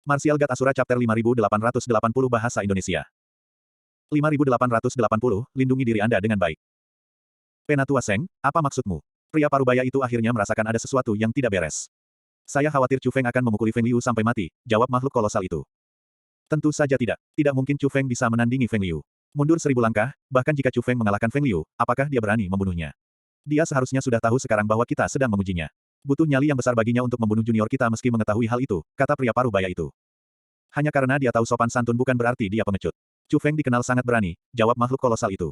Martial God Asura Chapter 5880 Bahasa Indonesia. 5880, lindungi diri Anda dengan baik. Penatua Seng, apa maksudmu? Pria parubaya itu akhirnya merasakan ada sesuatu yang tidak beres. Saya khawatir Chu Feng akan memukuli Feng Liu sampai mati, jawab makhluk kolosal itu. Tentu saja tidak. Tidak mungkin Chu Feng bisa menandingi Feng Liu. Mundur 1000 langkah, bahkan jika Chu Feng mengalahkan Feng Liu, apakah dia berani membunuhnya? Dia seharusnya sudah tahu sekarang bahwa kita sedang mengujinya. Butuh nyali yang besar baginya untuk membunuh junior kita meski mengetahui hal itu, kata pria parubaya itu. Hanya karena dia tahu sopan santun bukan berarti dia pengecut. Chu Feng dikenal sangat berani, jawab makhluk kolosal itu.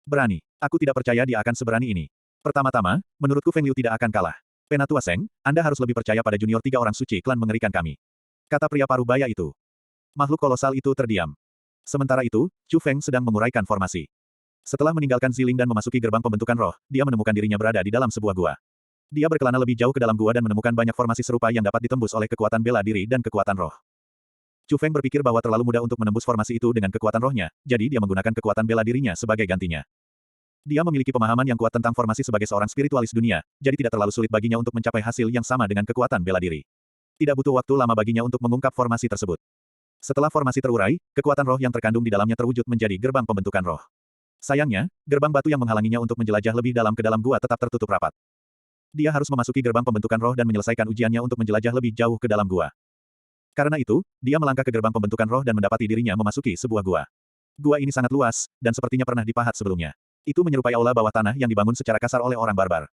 Berani. Aku tidak percaya dia akan seberani ini. Pertama-tama, menurutku Feng Liu tidak akan kalah. Penatua Seng, Anda harus lebih percaya pada junior 3 orang suci klan mengerikan kami. Kata pria parubaya itu. Makhluk kolosal itu terdiam. Sementara itu, Chu Feng sedang menguraikan formasi. Setelah meninggalkan Ziling dan memasuki gerbang pembentukan roh, dia menemukan dirinya berada di dalam sebuah gua. Dia berkelana lebih jauh ke dalam gua dan menemukan banyak formasi serupa yang dapat ditembus oleh kekuatan bela diri dan kekuatan roh. Chu Feng berpikir bahwa terlalu mudah untuk menembus formasi itu dengan kekuatan rohnya, jadi dia menggunakan kekuatan bela dirinya sebagai gantinya. Dia memiliki pemahaman yang kuat tentang formasi sebagai seorang spiritualis dunia, jadi tidak terlalu sulit baginya untuk mencapai hasil yang sama dengan kekuatan bela diri. Tidak butuh waktu lama baginya untuk mengungkap formasi tersebut. Setelah formasi terurai, kekuatan roh yang terkandung di dalamnya terwujud menjadi gerbang pembentukan roh. Sayangnya, gerbang batu yang menghalanginya untuk menjelajah lebih dalam ke dalam gua tetap tertutup rapat. Dia harus memasuki gerbang pembentukan roh dan menyelesaikan ujiannya untuk menjelajah lebih jauh ke dalam gua. Karena itu, dia melangkah ke gerbang pembentukan roh dan mendapati dirinya memasuki sebuah gua. Gua ini sangat luas, dan sepertinya pernah dipahat sebelumnya. Itu menyerupai aula bawah tanah yang dibangun secara kasar oleh orang barbar.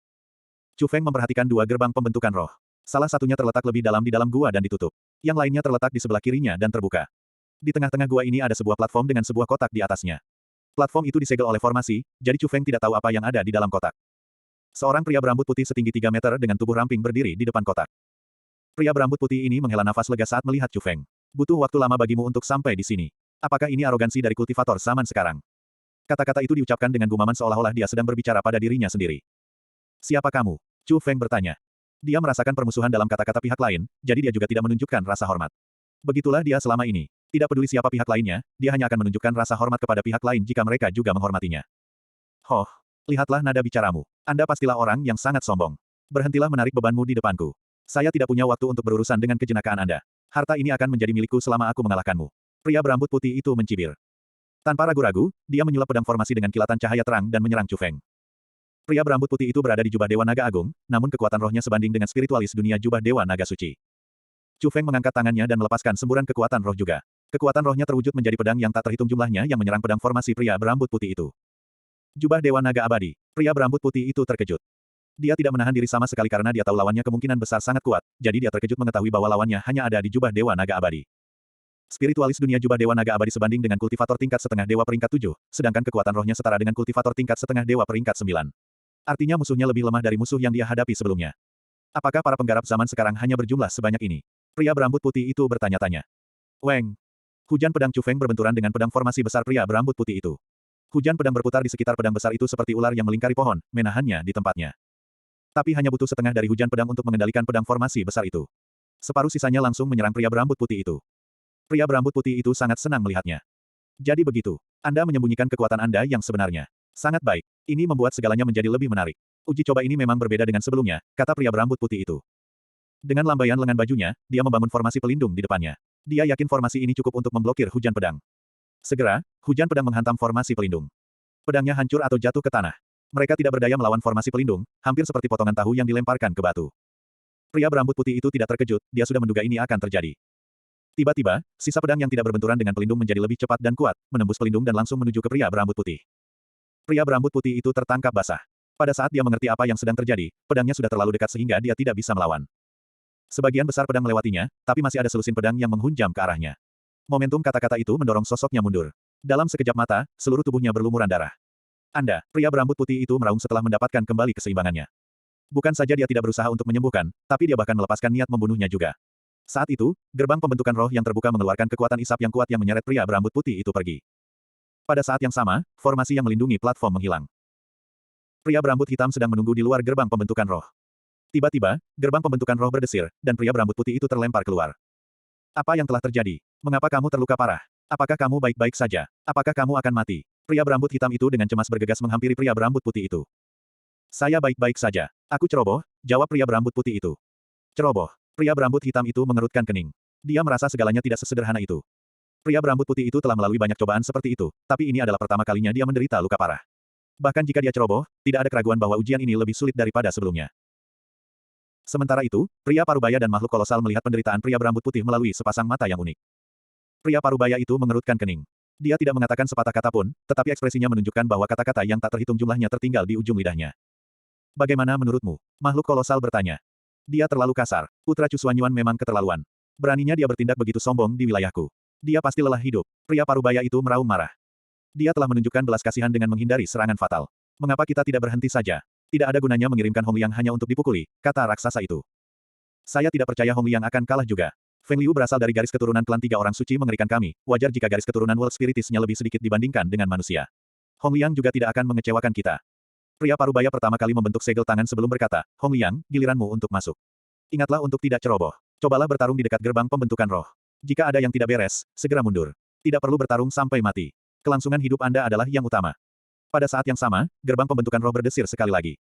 Chu Feng memperhatikan 2 gerbang pembentukan roh. Salah satunya terletak lebih dalam di dalam gua dan ditutup. Yang lainnya terletak di sebelah kirinya dan terbuka. Di tengah-tengah gua ini ada sebuah platform dengan sebuah kotak di atasnya. Platform itu disegel oleh formasi, jadi Chu Feng tidak tahu apa yang ada di dalam kotak. Seorang pria berambut putih setinggi 3 meter dengan tubuh ramping berdiri di depan kotak. Pria berambut putih ini menghela nafas lega saat melihat Chu Feng. Butuh waktu lama bagimu untuk sampai di sini. Apakah ini arogansi dari kultivator zaman sekarang? Kata-kata itu diucapkan dengan gumaman seolah-olah dia sedang berbicara pada dirinya sendiri. Siapa kamu? Chu Feng bertanya. Dia merasakan permusuhan dalam kata-kata pihak lain, jadi dia juga tidak menunjukkan rasa hormat. Begitulah dia selama ini. Tidak peduli siapa pihak lainnya, dia hanya akan menunjukkan rasa hormat kepada pihak lain jika mereka juga menghormatinya. Hoh, lihatlah nada bicaramu. Anda pastilah orang yang sangat sombong. Berhentilah menarik bebanmu di depanku. Saya tidak punya waktu untuk berurusan dengan kejenakaan Anda. Harta ini akan menjadi milikku selama aku mengalahkanmu. Pria berambut putih itu mencibir. Tanpa ragu-ragu, dia menyulap pedang formasi dengan kilatan cahaya terang dan menyerang Chu Feng. Pria berambut putih itu berada di jubah Dewa Naga Agung, namun kekuatan rohnya sebanding dengan spiritualis dunia jubah Dewa Naga Suci. Chu Feng mengangkat tangannya dan melepaskan semburan kekuatan roh juga. Kekuatan rohnya terwujud menjadi pedang yang tak terhitung jumlahnya yang menyerang pedang formasi pria berambut putih itu. Jubah Dewa Naga Abadi. Pria berambut putih itu terkejut. Dia tidak menahan diri sama sekali karena dia tahu lawannya kemungkinan besar sangat kuat, jadi dia terkejut mengetahui bahwa lawannya hanya ada di jubah Dewa Naga Abadi. Spiritualis dunia jubah Dewa Naga Abadi sebanding dengan kultivator tingkat setengah dewa peringkat 7, sedangkan kekuatan rohnya setara dengan kultivator tingkat setengah dewa peringkat 9. Artinya musuhnya lebih lemah dari musuh yang dia hadapi sebelumnya. Apakah para penggarap zaman sekarang hanya berjumlah sebanyak ini? Pria berambut putih itu bertanya-tanya. Weng. Hujan pedang Chu Feng berbenturan dengan pedang formasi besar pria berambut putih itu. Hujan pedang berputar di sekitar pedang besar itu seperti ular yang melingkari pohon, menahannya di tempatnya. Tapi hanya butuh setengah dari hujan pedang untuk mengendalikan pedang formasi besar itu. Separuh sisanya langsung menyerang pria berambut putih itu. Pria berambut putih itu sangat senang melihatnya. Jadi begitu. Anda menyembunyikan kekuatan Anda yang sebenarnya. Sangat baik. Ini membuat segalanya menjadi lebih menarik. Uji coba ini memang berbeda dengan sebelumnya, kata pria berambut putih itu. Dengan lambaian lengan bajunya, dia membangun formasi pelindung di depannya. Dia yakin formasi ini cukup untuk memblokir hujan pedang. Segera, hujan pedang menghantam formasi pelindung. Pedangnya hancur atau jatuh ke tanah. Mereka tidak berdaya melawan formasi pelindung, hampir seperti potongan tahu yang dilemparkan ke batu. Pria berambut putih itu tidak terkejut, dia sudah menduga ini akan terjadi. Tiba-tiba, sisa pedang yang tidak berbenturan dengan pelindung menjadi lebih cepat dan kuat, menembus pelindung dan langsung menuju ke pria berambut putih. Pria berambut putih itu tertangkap basah. Pada saat dia mengerti apa yang sedang terjadi, pedangnya sudah terlalu dekat sehingga dia tidak bisa melawan. Sebagian besar pedang melewatinya, tapi masih ada selusin pedang yang menghunjam ke arahnya. Momentum kata-kata itu mendorong sosoknya mundur. Dalam sekejap mata, seluruh tubuhnya berlumuran darah. Anda, pria berambut putih itu meraung setelah mendapatkan kembali keseimbangannya. Bukan saja dia tidak berusaha untuk menyembuhkan, tapi dia bahkan melepaskan niat membunuhnya juga. Saat itu, gerbang pembentukan roh yang terbuka mengeluarkan kekuatan isap yang kuat yang menyeret pria berambut putih itu pergi. Pada saat yang sama, formasi yang melindungi platform menghilang. Pria berambut hitam sedang menunggu di luar gerbang pembentukan roh. Tiba-tiba, gerbang pembentukan roh berdesir, dan pria berambut putih itu terlempar keluar. Apa yang telah terjadi? Mengapa kamu terluka parah? Apakah kamu baik-baik saja? Apakah kamu akan mati? Pria berambut hitam itu dengan cemas bergegas menghampiri pria berambut putih itu. Saya baik-baik saja. Aku ceroboh, jawab pria berambut putih itu. Ceroboh. Pria berambut hitam itu mengerutkan kening. Dia merasa segalanya tidak sesederhana itu. Pria berambut putih itu telah melalui banyak cobaan seperti itu, tapi ini adalah pertama kalinya dia menderita luka parah. Bahkan jika dia ceroboh, tidak ada keraguan bahwa ujian ini lebih sulit daripada sebelumnya. Sementara itu, pria parubaya dan makhluk kolosal melihat penderitaan pria berambut putih melalui sepasang mata yang unik. Pria parubaya itu mengerutkan kening. Dia tidak mengatakan sepatah kata pun, tetapi ekspresinya menunjukkan bahwa kata-kata yang tak terhitung jumlahnya tertinggal di ujung lidahnya. Bagaimana menurutmu? Makhluk kolosal bertanya. Dia terlalu kasar. Putra Cusuanyuan memang keterlaluan. Beraninya dia bertindak begitu sombong di wilayahku. Dia pasti lelah hidup. Pria parubaya itu meraung marah. Dia telah menunjukkan belas kasihan dengan menghindari serangan fatal. Mengapa kita tidak berhenti saja? Tidak ada gunanya mengirimkan Hong Liang hanya untuk dipukuli, kata raksasa itu. Saya tidak percaya Hong Liang akan kalah juga. Feng Liu berasal dari garis keturunan klan tiga orang suci mengerikan kami, wajar jika garis keturunan World Spiritisnya lebih sedikit dibandingkan dengan manusia. Hong Liang juga tidak akan mengecewakan kita. Pria parubaya pertama kali membentuk segel tangan sebelum berkata, Hong Liang, giliranmu untuk masuk. Ingatlah untuk tidak ceroboh. Cobalah bertarung di dekat gerbang pembentukan roh. Jika ada yang tidak beres, segera mundur. Tidak perlu bertarung sampai mati. Kelangsungan hidup Anda adalah yang utama. Pada saat yang sama, gerbang pembentukan roh berdesir sekali lagi.